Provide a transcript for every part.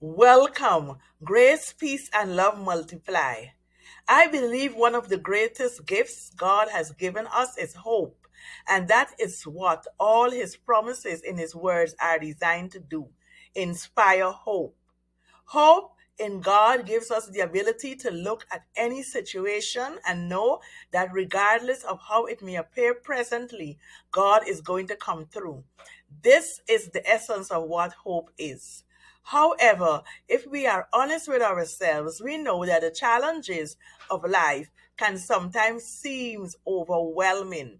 Welcome. Grace, peace, and love multiply. I believe one of the greatest gifts God has given us is hope. And that is what all his promises in his words are designed to do: inspire hope. Hope in God gives us the ability to look at any situation and know that regardless of how it may appear presently, God is going to come through. This is the essence of what hope is. However, if we are honest with ourselves, we know that the challenges of life can sometimes seem overwhelming.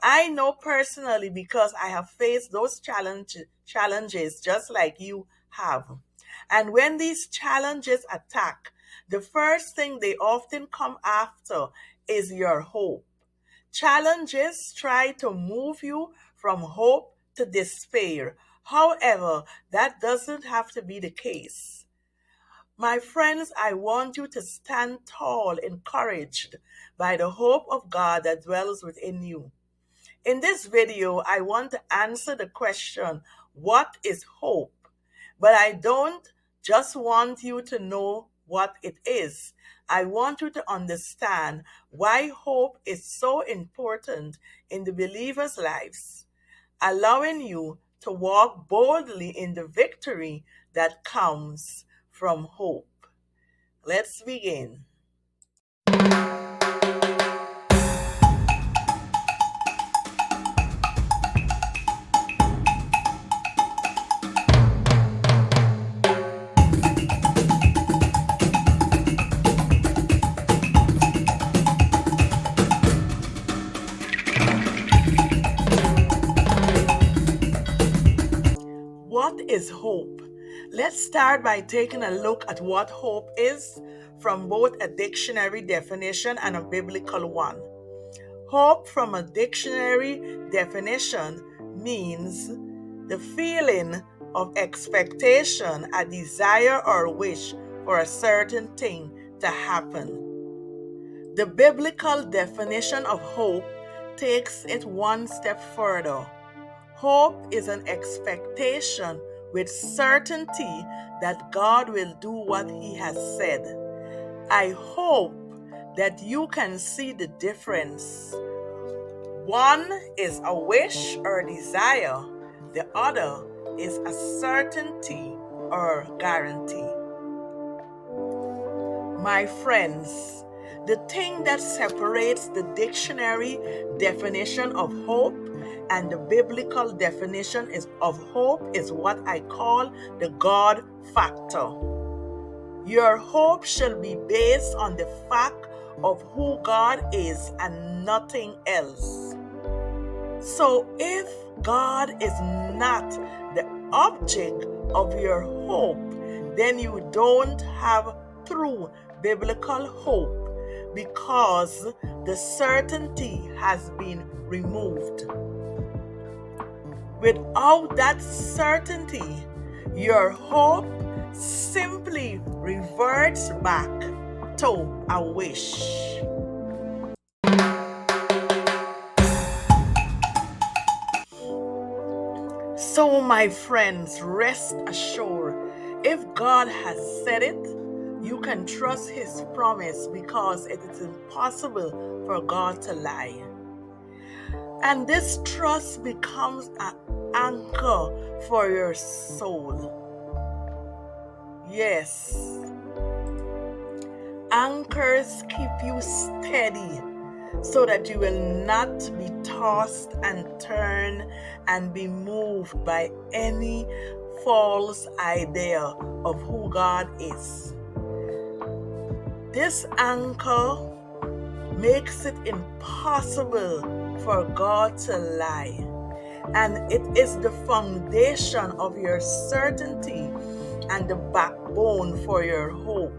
I know personally because I have faced those challenges just like you have. And when these challenges attack, the first thing they often come after is your hope. Challenges try to move you from hope to despair. However, that doesn't have to be the case. My friends, I want you to stand tall, encouraged by the hope of God that dwells within you. In this video, I want to answer the question, what is hope? But I don't just want you to know what it is. I want you to understand why hope is so important in the believers' lives, allowing you to walk boldly in the victory that comes from hope. Let's begin. What is hope? Let's start by taking a look at what hope is from both a dictionary definition and a biblical one. Hope, from a dictionary definition, means the feeling of expectation, a desire or wish for a certain thing to happen. The biblical definition of hope takes it one step further. Hope is an expectation with certainty that God will do what He has said. I hope that you can see the difference. One is a wish or desire, the other is a certainty or guarantee. My friends, the thing that separates the dictionary definition of hope and the biblical definition of hope is what I call the God factor. Your hope shall be based on the fact of who God is and nothing else. So if God is not the object of your hope, then you don't have true biblical hope because the certainty has been removed. Without that certainty, your hope simply reverts back to a wish. So, my friends, rest assured, if God has said it, you can trust His promise because it is impossible for God to lie. And this trust becomes an anchor for your soul. Yes, anchors keep you steady so that you will not be tossed and turned and be moved by any false idea of who God is. This anchor makes it impossible for God to lie, and it is the foundation of your certainty and the backbone for your hope.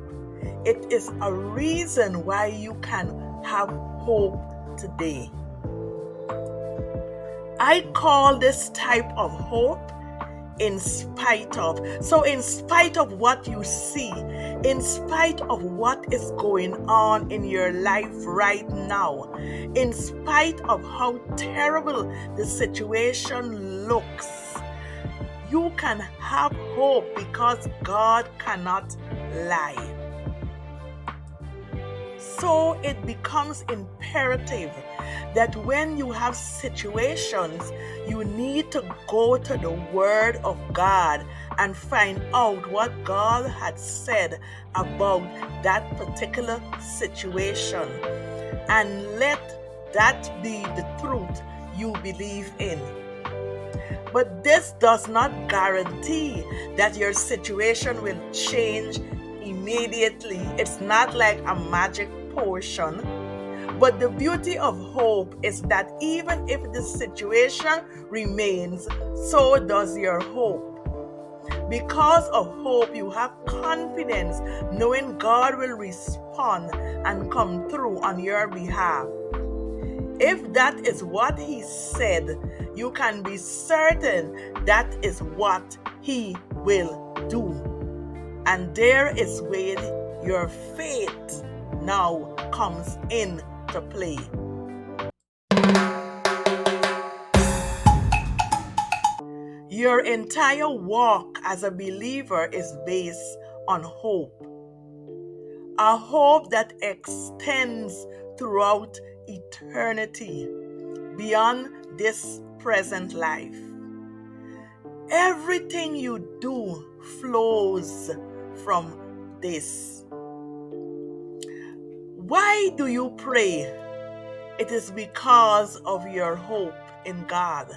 It is a reason why you can have hope today. I call this type of hope in spite of. So in spite of what you see, in spite of what is going on in your life right now, in spite of how terrible the situation looks, You can have hope because God cannot lie. So it becomes imperative that when you have situations, you need to go to the Word of God and find out what God had said about that particular situation. And let that be the truth you believe in. But this does not guarantee that your situation will change immediately. It's not like a magic potion. But the beauty of hope is that even if the situation remains, so does your hope. Because of hope, you have confidence knowing God will respond and come through on your behalf. If that is what He said, you can be certain that is what He will do. And there is where your faith now comes into play. Your entire walk as a believer is based on hope. A hope that extends throughout eternity, beyond this present life. Everything you do flows from this. Why do you pray? It is because of your hope in God.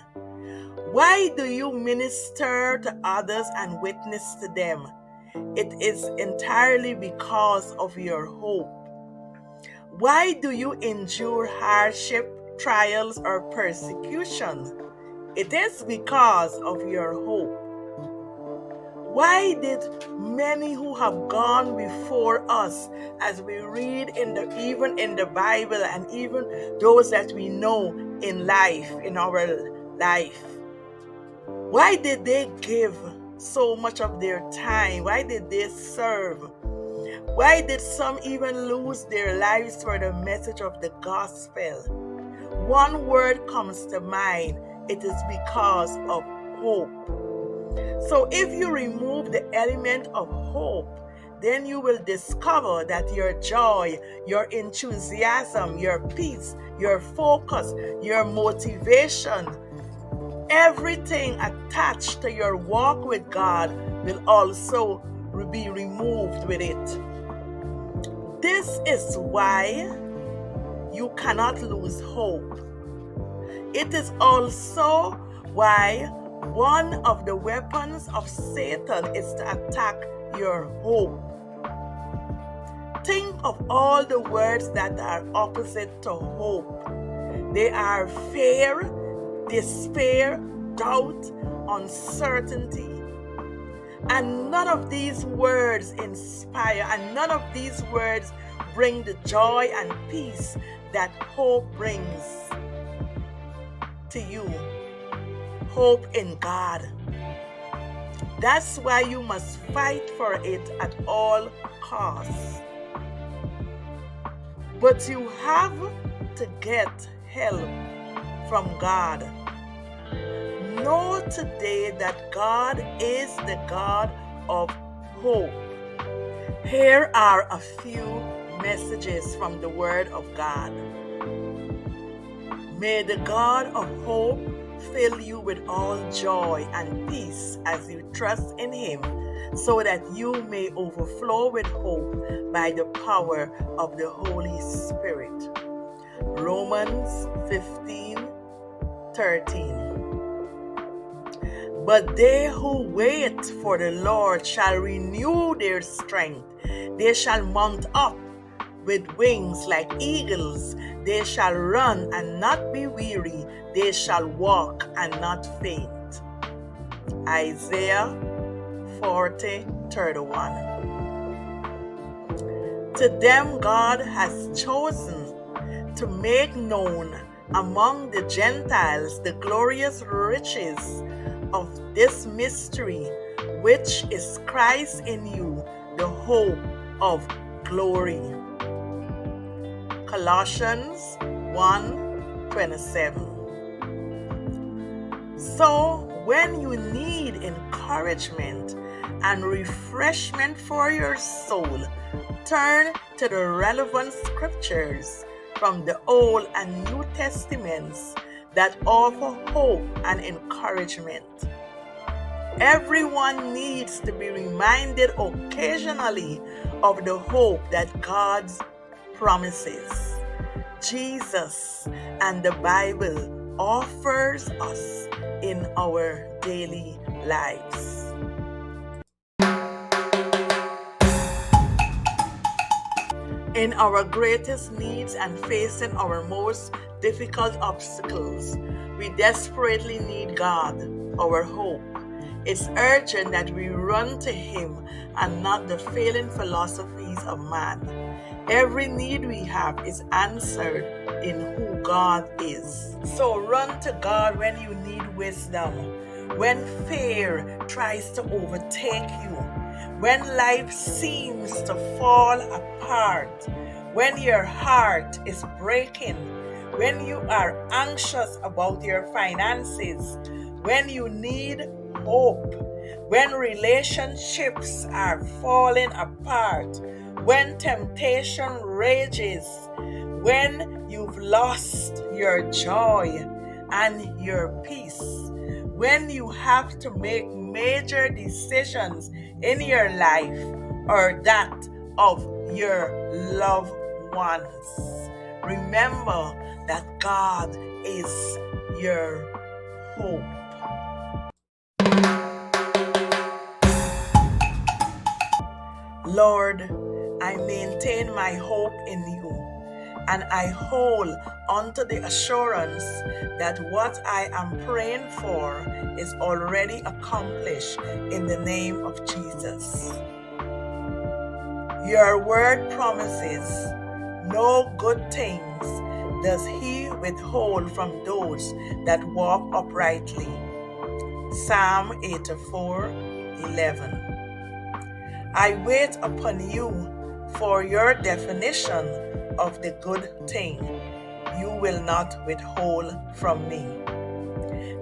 Why do you minister to others and witness to them? It is entirely because of your hope. Why do you endure hardship, trials, or persecution? It is because of your hope. Why did many who have gone before us, as we read even in the Bible, and even those that we know in life, in our life, why did they give so much of their time? Why did they serve? Why did some even lose their lives for the message of the gospel? One word comes to mind. It is because of hope. So if you remove the element of hope, then you will discover that your joy, your enthusiasm, your peace, your focus, your motivation, everything attached to your walk with God will also be removed with it. This is why you cannot lose hope. It is also why one of the weapons of Satan is to attack your hope. Think of all the words that are opposite to hope. They are fear, despair, doubt, uncertainty. And none of these words inspire, and none of these words bring the joy and peace that hope brings to you. Hope in God. That's why you must fight for it at all costs. But you have to get help from God. Know today that God is the God of hope. Here are a few messages from the Word of God. May the God of hope fill you with all joy and peace as you trust in Him, so that you may overflow with hope by the power of the Holy Spirit. Romans 15:13. But they who wait for the Lord shall renew their strength. They shall mount up with wings like eagles. They shall run and not be weary. They shall walk and not faint. Isaiah 40:31. To them God has chosen to make known among the Gentiles the glorious riches of this mystery, which is Christ in you, the hope of glory. Colossians 1:27. So When you need encouragement and refreshment for your soul, turn to the relevant scriptures from the Old and New Testaments that offer hope and encouragement. Everyone needs to be reminded occasionally of the hope that God promises. Jesus and the Bible offers us in our daily lives. In our greatest needs and facing our most difficult obstacles, we desperately need God, our hope. It's urgent that we run to Him and not the failing philosophies of man. Every need we have is answered in who God is. So run to God when you need wisdom, when fear tries to overtake you, when life seems to fall apart, when your heart is breaking, when you are anxious about your finances, when you need hope, when relationships are falling apart, when temptation rages, when you've lost your joy and your peace, when you have to make major decisions in your life or that of your loved ones. Remember that God is your hope. Lord, I maintain my hope in you, and I hold onto the assurance that what I am praying for is already accomplished in the name of Jesus. Your word promises, no good things does He withhold from those that walk uprightly. Psalm 84:11. I wait upon you for your definition of the good thing you will not withhold from me.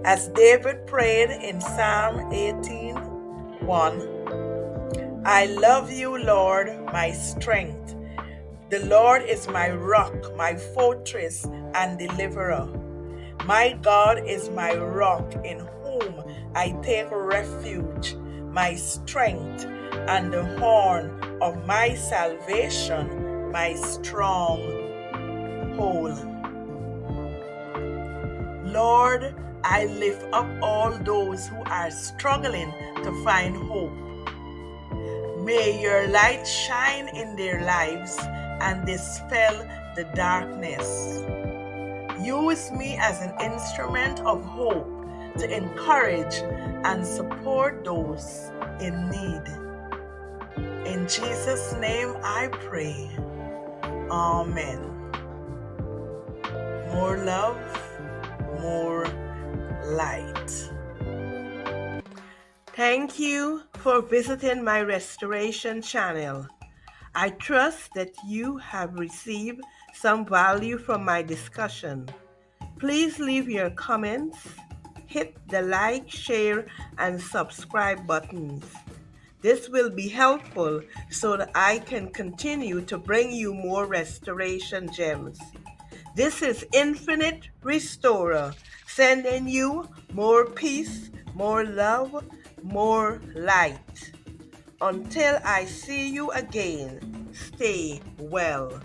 As David prayed in Psalm 18:1, I love you, Lord, my strength. The Lord is my rock, my fortress and deliverer. My God is my rock in whom I take refuge, my strength and the horn of my salvation, my strong hold. Lord, I lift up all those who are struggling to find hope. May your light shine in their lives and dispel the darkness. Use me as an instrument of hope to encourage and support those in need. In Jesus' name I pray. Amen. More love, more light. Thank you for visiting my restoration channel. I trust that you have received some value from my discussion. Please leave your comments, hit the like, share, and subscribe buttons. This will be helpful so that I can continue to bring you more restoration gems. This is Infinite Restorer, sending you more peace, more love, more light. Until I see you again, stay well.